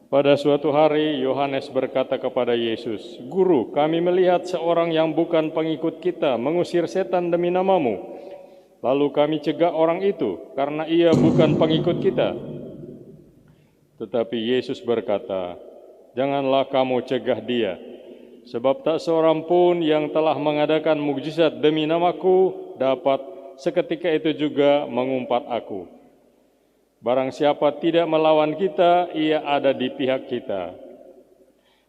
Pada suatu hari, Yohanes berkata kepada Yesus, "Guru, kami melihat seorang yang bukan pengikut kita mengusir setan demi namamu. Lalu kami cegah orang itu, karena ia bukan pengikut kita." Tetapi Yesus berkata, "Janganlah kamu cegah dia, sebab tak seorang pun yang telah mengadakan mukjizat demi namaku dapat seketika itu juga mengumpat aku. Barang siapa tidak melawan kita, ia ada di pihak kita.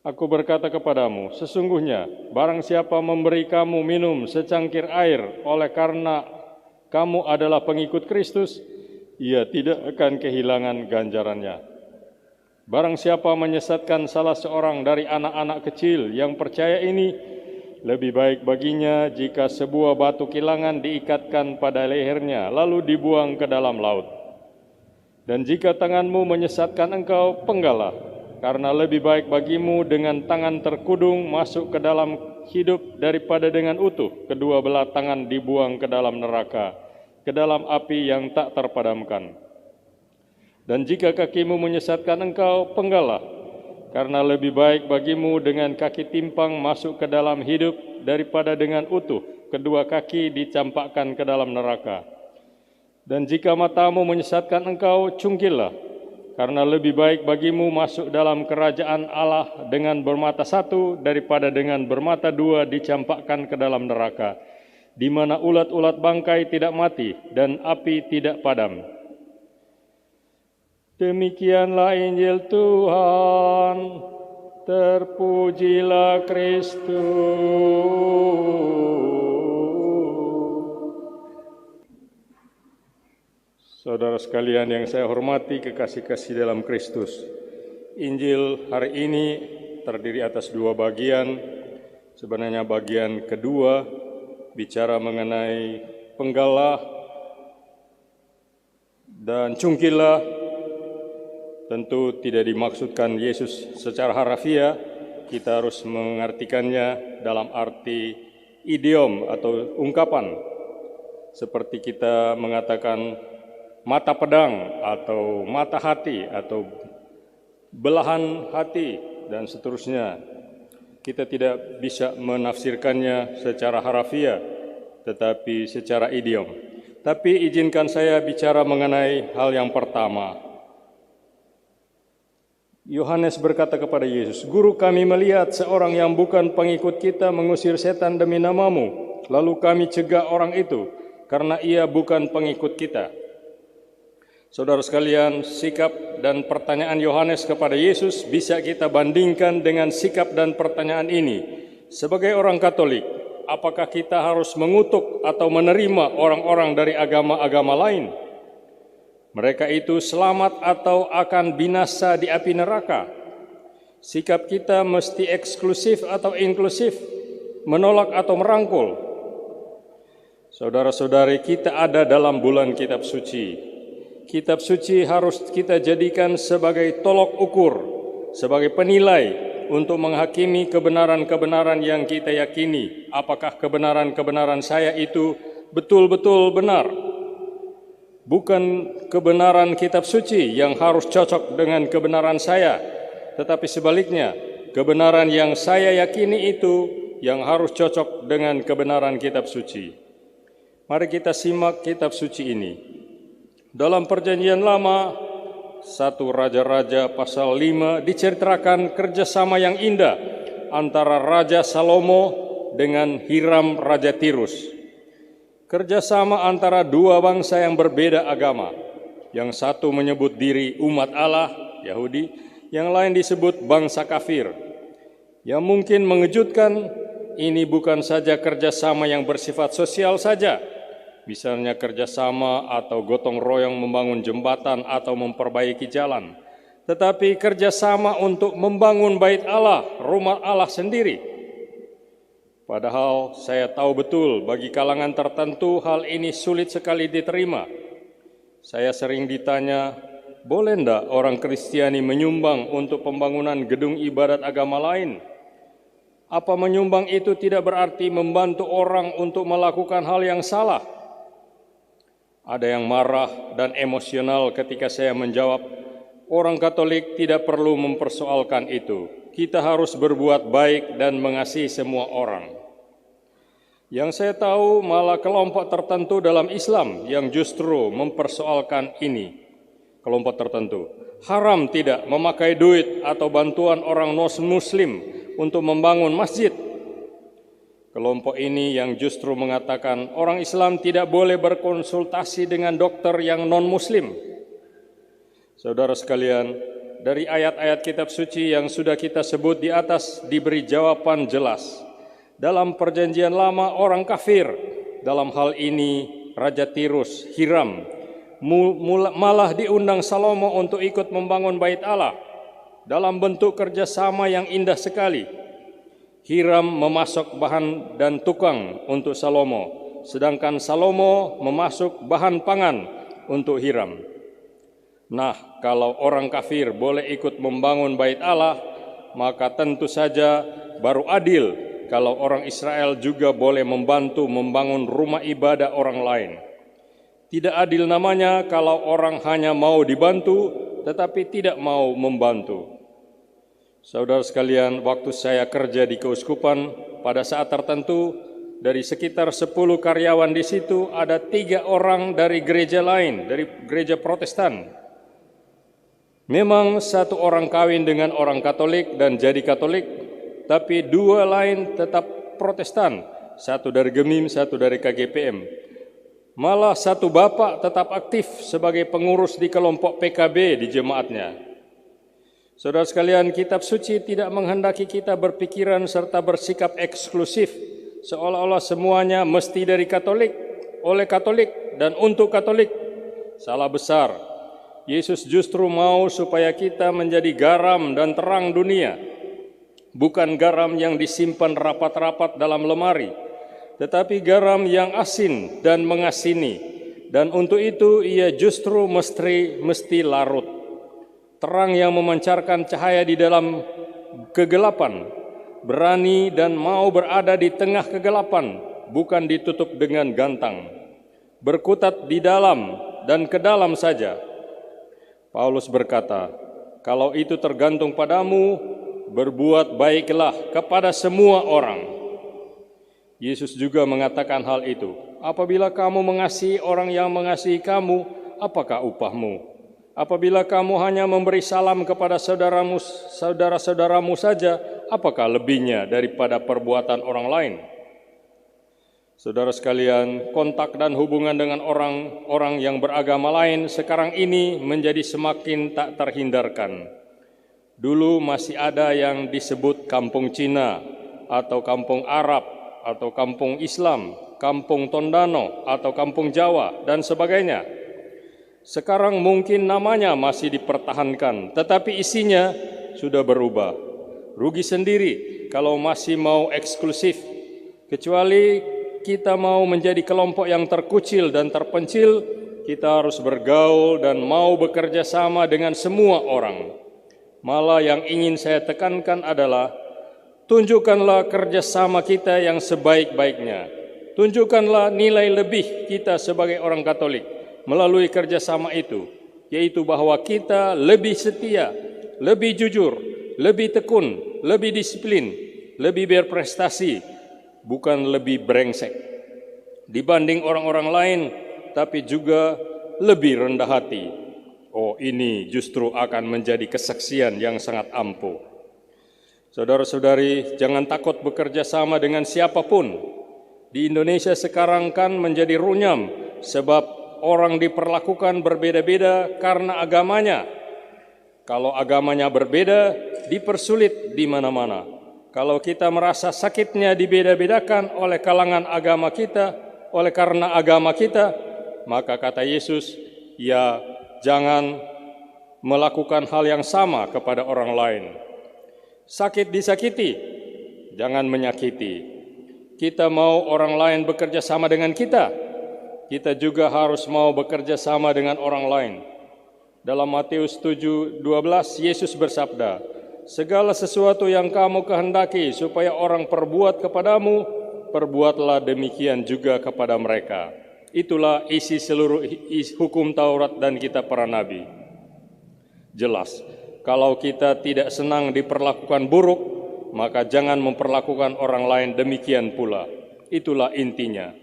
Aku berkata kepadamu, sesungguhnya barang siapa memberi kamu minum secangkir air oleh karena kamu adalah pengikut Kristus, ia tidak akan kehilangan ganjarannya. Barang siapa menyesatkan salah seorang dari anak-anak kecil yang percaya ini, lebih baik baginya jika sebuah batu kilangan diikatkan pada lehernya, lalu dibuang ke dalam laut. Dan jika tanganmu menyesatkan engkau, penggalah, karena lebih baik bagimu dengan tangan terkudung masuk ke dalam hidup daripada dengan utuh kedua belah tangan dibuang ke dalam neraka, ke dalam api yang tak terpadamkan. Dan jika kakimu menyesatkan engkau, penggalah, karena lebih baik bagimu dengan kaki timpang masuk ke dalam hidup daripada dengan utuh kedua kaki dicampakkan ke dalam neraka. Dan jika matamu menyesatkan engkau, cungkillah, karena lebih baik bagimu masuk dalam kerajaan Allah dengan bermata satu daripada dengan bermata dua dicampakkan ke dalam neraka, di mana ulat-ulat bangkai tidak mati dan api tidak padam. Demikianlah Injil Tuhan, terpujilah Kristus. Saudara sekalian yang saya hormati, kekasih-kasih dalam Kristus, Injil hari ini terdiri atas dua bagian. Sebenarnya bagian kedua bicara mengenai penggalah dan cungkilah. Tentu tidak dimaksudkan Yesus secara harafiah, kita harus mengartikannya dalam arti idiom atau ungkapan. Seperti kita mengatakan mata pedang atau mata hati atau belahan hati dan seterusnya. Kita tidak bisa menafsirkannya secara harafiah, tetapi secara idiom. Tapi izinkan saya bicara mengenai hal yang pertama. Yohanes berkata kepada Yesus, "Guru, kami melihat seorang yang bukan pengikut kita mengusir setan demi namamu. Lalu kami cegah orang itu, karena ia bukan pengikut kita." Saudara sekalian, sikap dan pertanyaan Yohanes kepada Yesus bisa kita bandingkan dengan sikap dan pertanyaan ini. Sebagai orang Katolik, apakah kita harus mengutuk atau menerima orang-orang dari agama-agama lain? Mereka itu selamat atau akan binasa di api neraka? Sikap kita mesti eksklusif atau inklusif, menolak atau merangkul? Saudara-saudari, kita ada dalam bulan kitab suci. Kitab suci harus kita jadikan sebagai tolok ukur, sebagai penilai untuk menghakimi kebenaran-kebenaran yang kita yakini. Apakah kebenaran-kebenaran saya itu betul-betul benar? Bukan kebenaran kitab suci yang harus cocok dengan kebenaran saya, tetapi sebaliknya, kebenaran yang saya yakini itu yang harus cocok dengan kebenaran kitab suci. Mari kita simak kitab suci ini. Dalam Perjanjian Lama, 1 Raja-Raja pasal 5 diceritakan kerjasama yang indah antara Raja Salomo dengan Hiram Raja Tirus. Kerjasama antara dua bangsa yang berbeda agama. Yang satu menyebut diri umat Allah, Yahudi, yang lain disebut bangsa kafir. Yang mungkin mengejutkan, ini bukan saja kerjasama yang bersifat sosial saja, misalnya kerjasama atau gotong royong membangun jembatan atau memperbaiki jalan, tetapi kerjasama untuk membangun bait Allah, rumah Allah sendiri. Padahal saya tahu betul bagi kalangan tertentu hal ini sulit sekali diterima. Saya sering ditanya, boleh enggak orang Kristiani menyumbang untuk pembangunan gedung ibadat agama lain? Apa menyumbang itu tidak berarti membantu orang untuk melakukan hal yang salah? Ada yang marah dan emosional ketika saya menjawab, Orang Katolik tidak perlu mempersoalkan itu. Kita harus berbuat baik dan mengasihi semua orang. Yang saya tahu malah kelompok tertentu dalam Islam yang justru mempersoalkan ini. Kelompok tertentu. Haram tidak memakai duit atau bantuan orang non-muslim untuk membangun masjid. Kelompok ini yang justru mengatakan orang Islam tidak boleh berkonsultasi dengan dokter yang non-muslim. Saudara sekalian, dari ayat-ayat kitab suci yang sudah kita sebut di atas diberi jawaban jelas. Dalam perjanjian lama orang kafir, dalam hal ini Raja Tirus, Hiram, malah diundang Salomo untuk ikut membangun bait Allah dalam bentuk kerjasama yang indah sekali. Hiram memasok bahan dan tukang untuk Salomo, sedangkan Salomo memasok bahan pangan untuk Hiram. Nah, kalau orang kafir boleh ikut membangun bait Allah, maka tentu saja baru adil kalau orang Israel juga boleh membantu membangun rumah ibadah orang lain. Tidak adil namanya kalau orang hanya mau dibantu tetapi tidak mau membantu. Saudara sekalian, waktu saya kerja di keuskupan, pada saat tertentu dari sekitar 10 karyawan di situ ada 3 orang dari gereja lain, dari gereja Protestan. Memang 1 orang kawin dengan orang Katolik dan jadi Katolik, tapi 2 lain tetap Protestan, 1 dari Gemim, 1 dari KGPM. Malah 1 bapak tetap aktif sebagai pengurus di kelompok PKB di jemaatnya. Saudara sekalian, kitab suci tidak menghendaki kita berpikiran serta bersikap eksklusif, seolah-olah semuanya mesti dari Katolik, oleh Katolik, dan untuk Katolik. Salah besar. Yesus justru mau supaya kita menjadi garam dan terang dunia, bukan garam yang disimpan rapat-rapat dalam lemari, tetapi garam yang asin dan mengasini, dan untuk itu ia justru mesti larut. Terang yang memancarkan cahaya di dalam kegelapan, berani dan mau berada di tengah kegelapan, bukan ditutup dengan gantang, berkutat di dalam dan ke dalam saja. Paulus berkata, kalau itu tergantung padamu, berbuat baiklah kepada semua orang. Yesus juga mengatakan hal itu. Apabila kamu mengasihi orang yang mengasihi kamu, apakah upahmu? Apabila kamu hanya memberi salam kepada saudara-saudaramu saja, apakah lebihnya daripada perbuatan orang lain? Saudara sekalian, kontak dan hubungan dengan orang-orang yang beragama lain sekarang ini menjadi semakin tak terhindarkan. Dulu masih ada yang disebut kampung Cina, atau kampung Arab, atau kampung Islam, kampung Tondano, atau kampung Jawa, dan sebagainya. Sekarang mungkin namanya masih dipertahankan, tetapi isinya sudah berubah. Rugi sendiri kalau masih mau eksklusif, kecuali kita mau menjadi kelompok yang terkucil dan terpencil, kita harus bergaul dan mau bekerja sama dengan semua orang. Malah yang ingin saya tekankan adalah, tunjukkanlah kerjasama kita yang sebaik-baiknya. Tunjukkanlah nilai lebih kita sebagai orang Katolik melalui kerjasama itu, yaitu bahwa kita lebih setia, lebih jujur, lebih tekun, lebih disiplin, lebih berprestasi, bukan lebih brengsek dibanding orang-orang lain, tapi juga lebih rendah hati. Oh, ini justru akan menjadi kesaksian yang sangat ampuh. Saudara-saudari, jangan takut bekerja sama dengan siapapun. Di Indonesia sekarang kan menjadi runyam, sebab orang diperlakukan berbeda-beda karena agamanya. Kalau agamanya berbeda, dipersulit di mana-mana. Kalau kita merasa sakitnya dibeda-bedakan oleh kalangan agama kita, oleh karena agama kita, maka kata Yesus, ya jangan melakukan hal yang sama kepada orang lain. Sakit disakiti, jangan menyakiti. Kita mau orang lain bekerja sama dengan kita, kita juga harus mau bekerja sama dengan orang lain. Dalam Matius 7:12, Yesus bersabda, segala sesuatu yang kamu kehendaki supaya orang perbuat kepadamu, perbuatlah demikian juga kepada mereka. Itulah isi seluruh hukum Taurat dan kitab para nabi. Jelas, kalau kita tidak senang diperlakukan buruk, maka jangan memperlakukan orang lain demikian pula. Itulah intinya.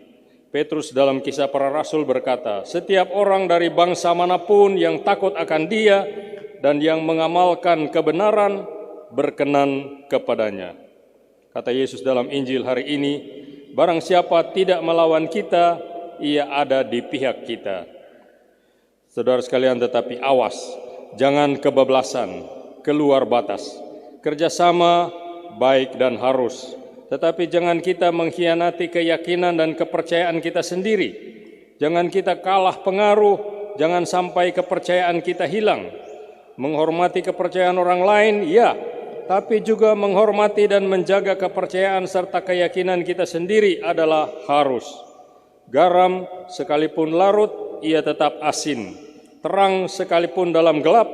Petrus dalam Kisah Para Rasul berkata, setiap orang dari bangsa manapun yang takut akan Dia dan yang mengamalkan kebenaran berkenan kepadanya. Kata Yesus dalam Injil hari ini, barang siapa tidak melawan kita, ia ada di pihak kita. Saudara sekalian, tetapi awas, jangan kebablasan, keluar batas. Kerjasama baik dan harus, tetapi jangan kita mengkhianati keyakinan dan kepercayaan kita sendiri. Jangan kita kalah pengaruh, jangan sampai kepercayaan kita hilang. Menghormati kepercayaan orang lain, ya, tapi juga menghormati dan menjaga kepercayaan serta keyakinan kita sendiri adalah harus. Garam sekalipun larut, ia tetap asin. Terang sekalipun dalam gelap,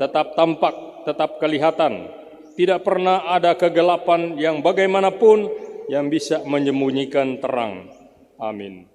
tetap tampak, tetap kelihatan. Tidak pernah ada kegelapan yang bagaimanapun yang bisa menyembunyikan terang. Amin.